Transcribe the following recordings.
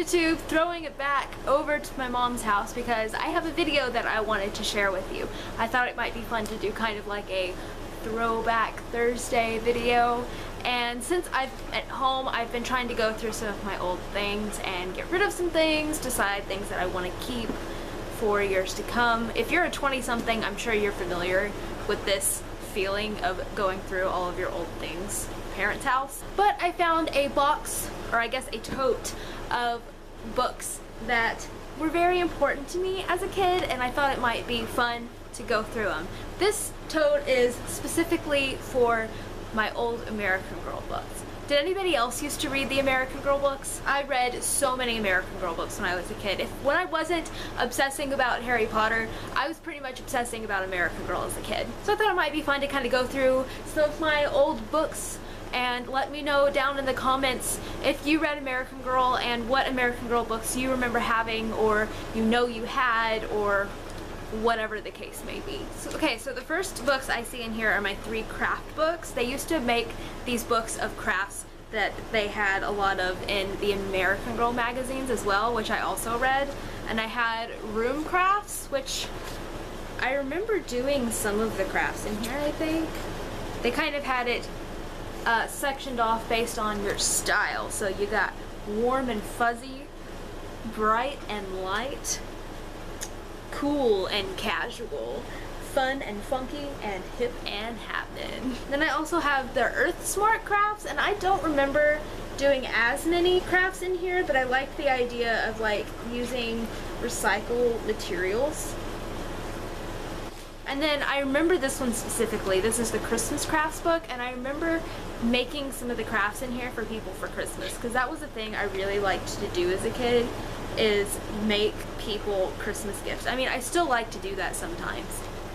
YouTube, throwing it back over to my mom's house because I have a video that I wanted to share with you. I thought it might be fun to do kind of like a Throwback Thursday video. And since I'm at home, I've been trying to go through some of my old things and get rid of some things, decide things that I want to keep for years to come. If you're a 20-something, I'm sure you're familiar with this feeling of going through all of your old things. Parents' house. But I found a box, or I guess a tote, of books that were very important to me as a kid, and I thought it might be fun to go through them. This tote is specifically for my old American Girl books. Did anybody else used to read the American Girl books? I read so many American Girl books when I was a kid. When I wasn't obsessing about Harry Potter, I was pretty much obsessing about American Girl as a kid. So I thought it might be fun to kind of go through some of my old books and let me know down in the comments if you read American Girl and what American Girl books you remember having, or you know you had, or whatever the case may be. So the first books I see in here are my 3 craft books. They used to make these books of crafts that they had a lot of in the American Girl magazines as well, which I also read. And I had room crafts, which I remember doing some of the crafts in here, I think. They kind of had it sectioned off based on your style. So you got warm and fuzzy, bright and light, cool and casual, fun and funky, and hip and happening. Then I also have the Earth Smart crafts, and I don't remember doing as many crafts in here, but I like the idea of like using recycled materials. And then I remember this one specifically. This is the Christmas crafts book, and I remember making some of the crafts in here for people for Christmas, because that was a thing I really liked to do as a kid, is make people Christmas gifts. I mean, I still like to do that sometimes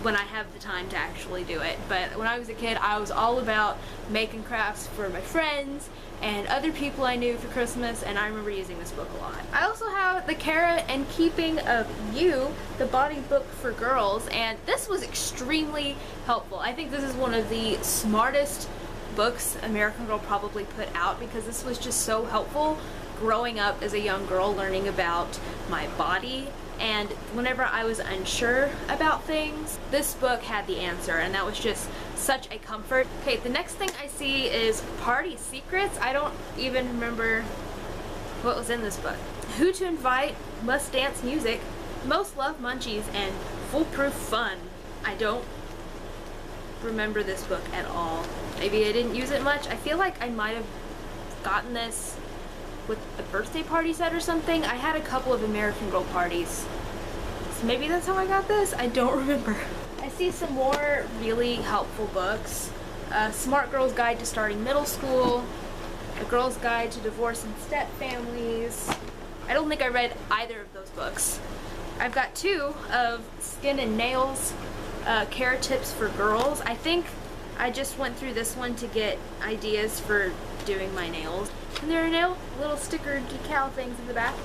when I have the time to actually do it, but when I was a kid, I was all about making crafts for my friends and other people I knew for Christmas, and I remember using this book a lot. I also have The Care and Keeping of You, the body book for girls, and this was extremely helpful. I think this is one of the smartest books American Girl probably put out, because this was just so helpful growing up as a young girl, learning about my body, and whenever I was unsure about things, this book had the answer, and that was just such a comfort. Okay, the next thing I see is Party Secrets. I don't even remember what was in this book. Who to Invite, Must Dance Music, Most Love Munchies, and Foolproof Fun. I don't remember this book at all. Maybe I didn't use it much. I feel like I might have gotten this with a birthday party set or something. I had a couple of American Girl parties, so maybe that's how I got this. I don't remember. I see some more really helpful books. Smart Girl's Guide to Starting Middle School, A Girl's Guide to Divorce and Step Families. I don't think I read either of those books. I've got 2 of Skin and Nails, Care Tips for Girls. I think I just went through this one to get ideas for doing my nails. And there are little sticker decal things in the back.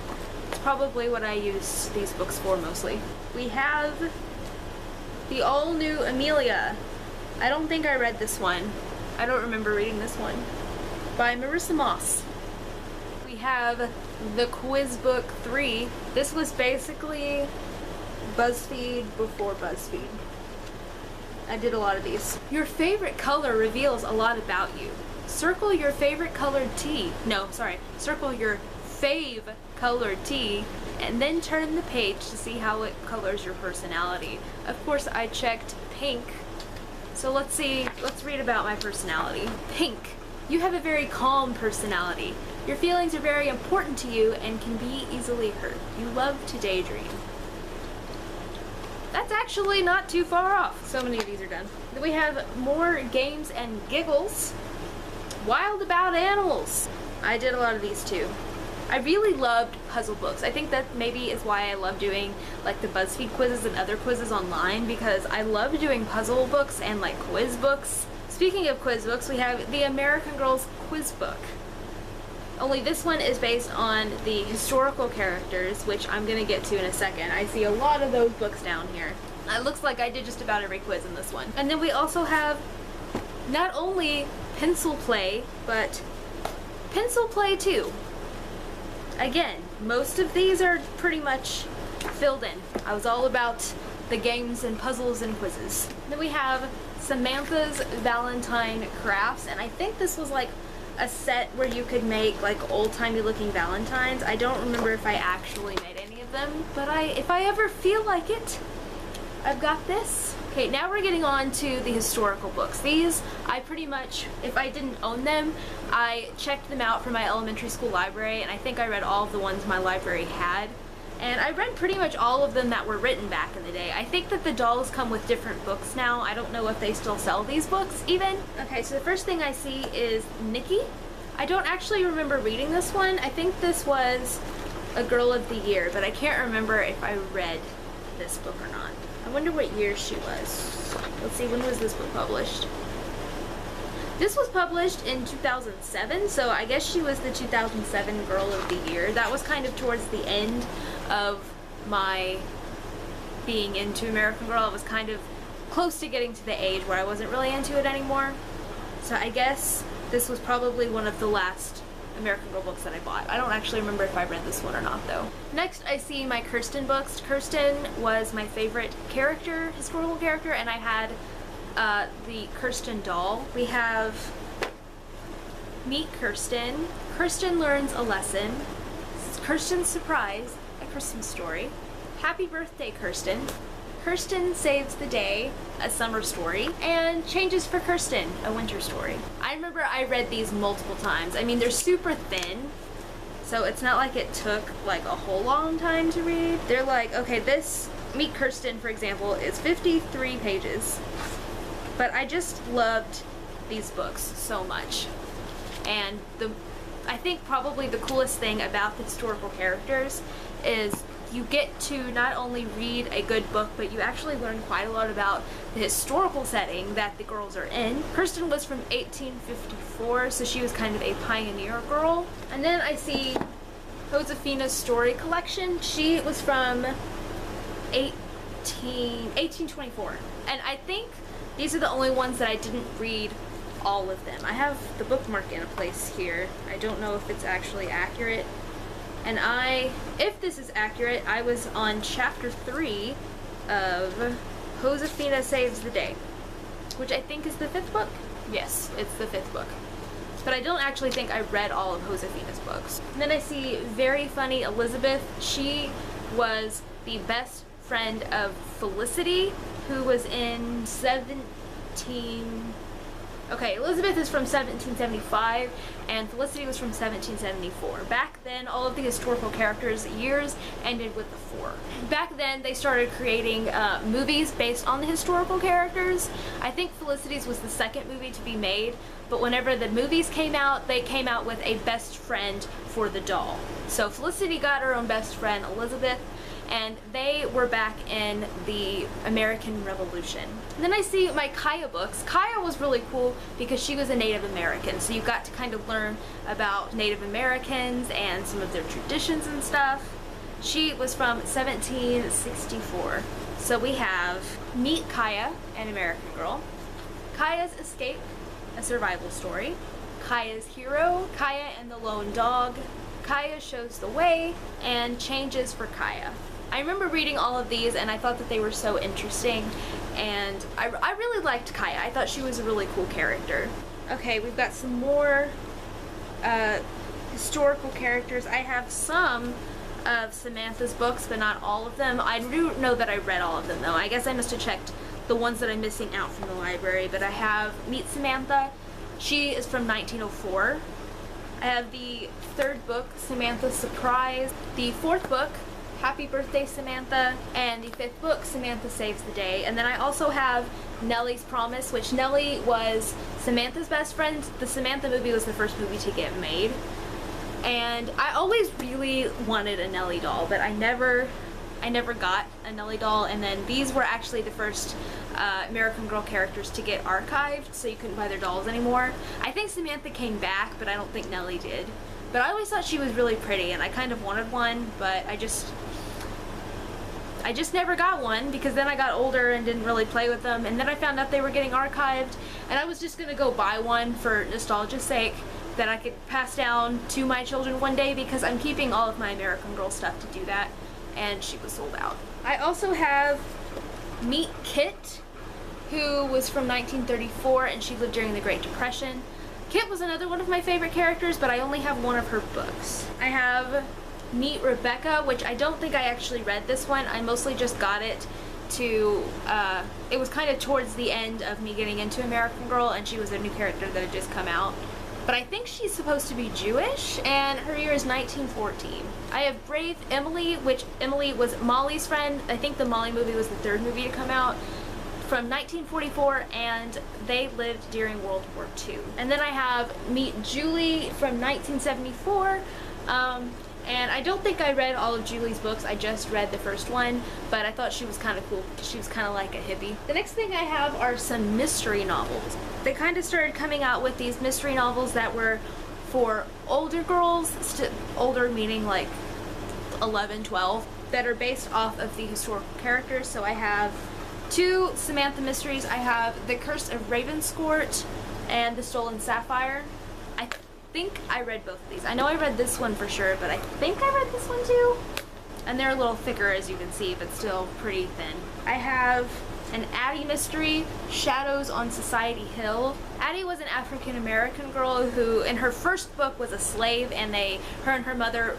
It's probably what I use these books for mostly. We have the all-new Amelia. I don't think I read this one. I don't remember reading this one. By Marissa Moss. We have the Quiz Book 3. This was basically BuzzFeed before BuzzFeed. I did a lot of these. Your favorite color reveals a lot about you. Circle your favorite colored tea. No, sorry. Circle your fave colored tea, and then turn the page to see how it colors your personality. Of course, I checked pink. So let's read about my personality. Pink. You have a very calm personality. Your feelings are very important to you and can be easily hurt. You love to daydream. That's actually not too far off. So many of these are done. Then we have more games and giggles. Wild About Animals. I did a lot of these too. I really loved puzzle books. I think that maybe is why I love doing like the BuzzFeed quizzes and other quizzes online, because I love doing puzzle books and like quiz books. Speaking of quiz books, we have the American Girls Quiz Book. Only this one is based on the historical characters, which I'm gonna get to in a second. I see a lot of those books down here. It looks like I did just about every quiz in this one. And then we also have not only pencil play, but pencil play 2. Again, most of these are pretty much filled in. I was all about the games and puzzles and quizzes. Then we have Samantha's Valentine Crafts, and I think this was like a set where you could make like old-timey looking valentines. I don't remember if I actually made any of them, but if I ever feel like it, I've got this. Okay, now we're getting on to the historical books. These, I pretty much, if I didn't own them, I checked them out from my elementary school library, and I think I read all of the ones my library had. And I read pretty much all of them that were written back in the day. I think that the dolls come with different books now. I don't know if they still sell these books even. Okay, so the first thing I see is Nikki. I don't actually remember reading this one. I think this was a Girl of the Year, but I can't remember if I read this book or not. I wonder what year she was. Let's see, when was this book published? This was published in 2007, so I guess she was the 2007 Girl of the Year. That was kind of towards the end of my being into American Girl. I was kind of close to getting to the age where I wasn't really into it anymore. So I guess this was probably one of the last American Girl books that I bought. I don't actually remember if I read this one or not though. Next I see my Kirsten books. Kirsten was my favorite character, historical character, and I had the Kirsten doll. We have Meet Kirsten, Kirsten Learns a Lesson, Kirsten's Surprise, a Christmas Story, Happy Birthday Kirsten, Kirsten Saves the Day, a summer story, and Changes for Kirsten, a winter story. I remember I read these multiple times. I mean, they're super thin, so it's not like it took like a whole long time to read. They're like, okay, this Meet Kirsten, for example, is 53 pages. But I just loved these books so much. And I think probably the coolest thing about the historical characters is you get to not only read a good book, but you actually learn quite a lot about the historical setting that the girls are in. Kirsten was from 1854, so she was kind of a pioneer girl. And then I see Josefina's story collection. She was from 1824. And I think these are the only ones that I didn't read all of them. I have the bookmark in a place here. I don't know if it's actually accurate. And if this is accurate, I was on chapter 3 of Josefina Saves the Day, which I think is the 5th book. Yes, it's the 5th book. But I don't actually think I read all of Josefina's books. And then I see Very Funny Elizabeth. She was the best friend of Felicity, who was in Elizabeth is from 1775 and Felicity was from 1774. Back then, all of the historical characters' years ended with the 4. Back then, they started creating movies based on the historical characters. I think Felicity's was the 2nd movie to be made, but whenever the movies came out, they came out with a best friend for the doll. So Felicity got her own best friend, Elizabeth, and they were back in the American Revolution. And then I see my Kaya books. Kaya was really cool because she was a Native American, so you got to kind of learn about Native Americans and some of their traditions and stuff. She was from 1764. So we have Meet Kaya, an American Girl, Kaya's Escape, a survival story, Kaya's Hero, Kaya and the Lone Dog, Kaya Shows the Way, and Changes for Kaya. I remember reading all of these and I thought that they were so interesting, and I really liked Kaya. I thought she was a really cool character. Okay, we've got some more historical characters. I have some of Samantha's books, but not all of them. I do know that I read all of them though. I guess I must have checked the ones that I'm missing out from the library, but I have Meet Samantha. She is from 1904. I have the 3rd book, Samantha's Surprise, the 4th book, Happy Birthday Samantha, and the 5th book, Samantha Saves the Day. And then I also have Nellie's Promise, which Nellie was Samantha's best friend. The Samantha movie was the first movie to get made. And I always really wanted a Nellie doll, but I never got a Nellie doll. And then these were actually the first American Girl characters to get archived, so you couldn't buy their dolls anymore. I think Samantha came back, but I don't think Nellie did. But I always thought she was really pretty, and I kind of wanted one, but I just never got one, because then I got older and didn't really play with them, and then I found out they were getting archived, and I was just gonna go buy one for nostalgia's sake, that I could pass down to my children one day, because I'm keeping all of my American Girl stuff to do that, and she was sold out. I also have Meet Kit, who was from 1934, and she lived during the Great Depression. Kit was another one of my favorite characters, but I only have one of her books. I have Meet Rebecca, which I don't think I actually read this one. I mostly just got it to, it was kind of towards the end of me getting into American Girl, and she was a new character that had just come out. But I think she's supposed to be Jewish, and her year is 1914. I have Brave Emily, which Emily was Molly's friend. I think the Molly movie was the third movie to come out, from 1944, and they lived during World War II. And then I have Meet Julie from 1974. And I don't think I read all of Julie's books, I just read the first one, but I thought she was kind of cool because she was kind of like a hippie. The next thing I have are some mystery novels. They kind of started coming out with these mystery novels that were for older girls, older meaning like 11, 12, that are based off of the historical characters. So I have two Samantha mysteries. I have The Curse of Ravenscourt and The Stolen Sapphire. I think I read both of these. I know I read this one for sure, but I think I read this one too. And they're a little thicker, as you can see, but still pretty thin. I have an Addie mystery, Shadows on Society Hill. Addie was an African-American girl who, in her first book, was a slave, and her and her mother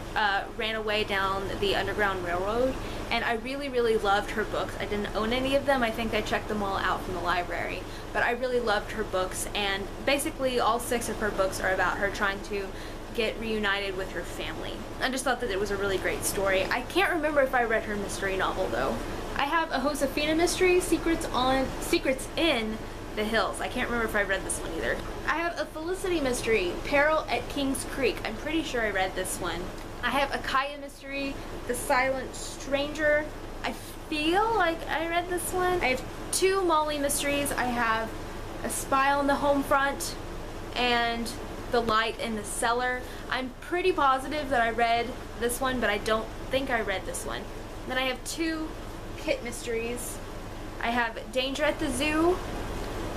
ran away down the Underground Railroad. And I really, really loved her books. I didn't own any of them. I think I checked them all out from the library. But I really loved her books, and basically all 6 of her books are about her trying to get reunited with her family. I just thought that it was a really great story. I can't remember if I read her mystery novel though. I have a Josefina mystery, Secrets in the Hills. I can't remember if I read this one either. I have a Felicity mystery, Peril at Kings Creek. I'm pretty sure I read this one. I have a Kaya mystery, The Silent Stranger. I feel like I read this one. I have 2 Molly mysteries. I have A Spy on the Home Front and The Light in the Cellar. I'm pretty positive that I read this one, but I don't think I read this one. Then I have 2 Kit mysteries. I have Danger at the Zoo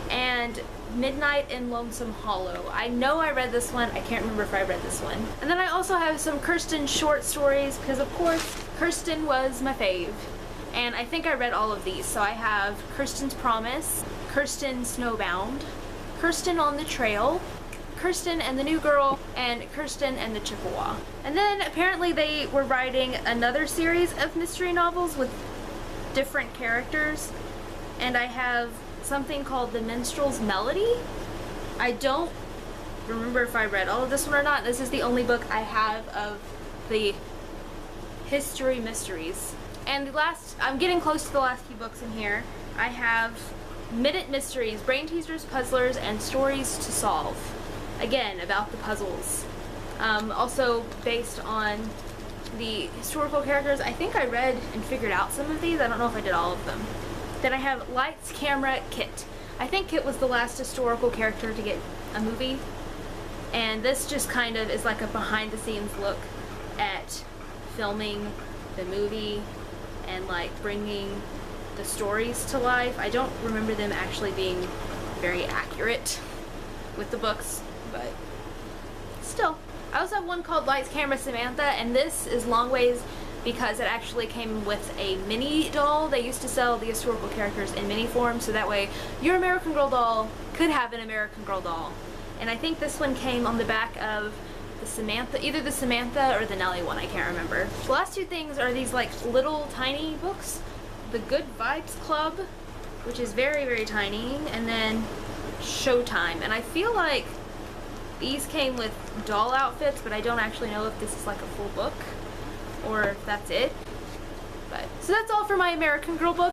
and Midnight in Lonesome Hollow. I know I read this one. I can't remember if I read this one. And then I also have some Kirsten short stories, because of course Kirsten was my fave. And I think I read all of these. So I have Kirsten's Promise, Kirsten Snowbound, Kirsten on the Trail, Kirsten and the New Girl, and Kirsten and the Chippewa. And then apparently they were writing another series of mystery novels with different characters. And I have something called The Minstrel's Melody. I don't remember if I read all of this one or not. This is the only book I have of the history mysteries. And the last, I'm getting close to the last few books in here. I have Minute Mysteries, Brain Teasers, Puzzlers, and Stories to Solve. Again, about the puzzles. Also based on the historical characters. I think I read and figured out some of these. I don't know if I did all of them. Then I have Lights, Camera, Kit. I think Kit was the last historical character to get a movie. And this just kind of is like a behind the scenes look at filming the movie and like bringing the stories to life. I don't remember them actually being very accurate with the books, but still. I also have one called Lights, Camera, Samantha, and this is long ways because it actually came with a mini doll. They used to sell the historical characters in mini form, so that way your American Girl doll could have an American Girl doll. And I think this one came on the back of the Samantha, either the Samantha or the Nellie one, I can't remember. The last 2 things are these like little tiny books. The Good Vibes Club, which is very, very tiny, and then Showtime. And I feel like these came with doll outfits, but I don't actually know if this is like a full book or if that's it. But so that's all for my American Girl book.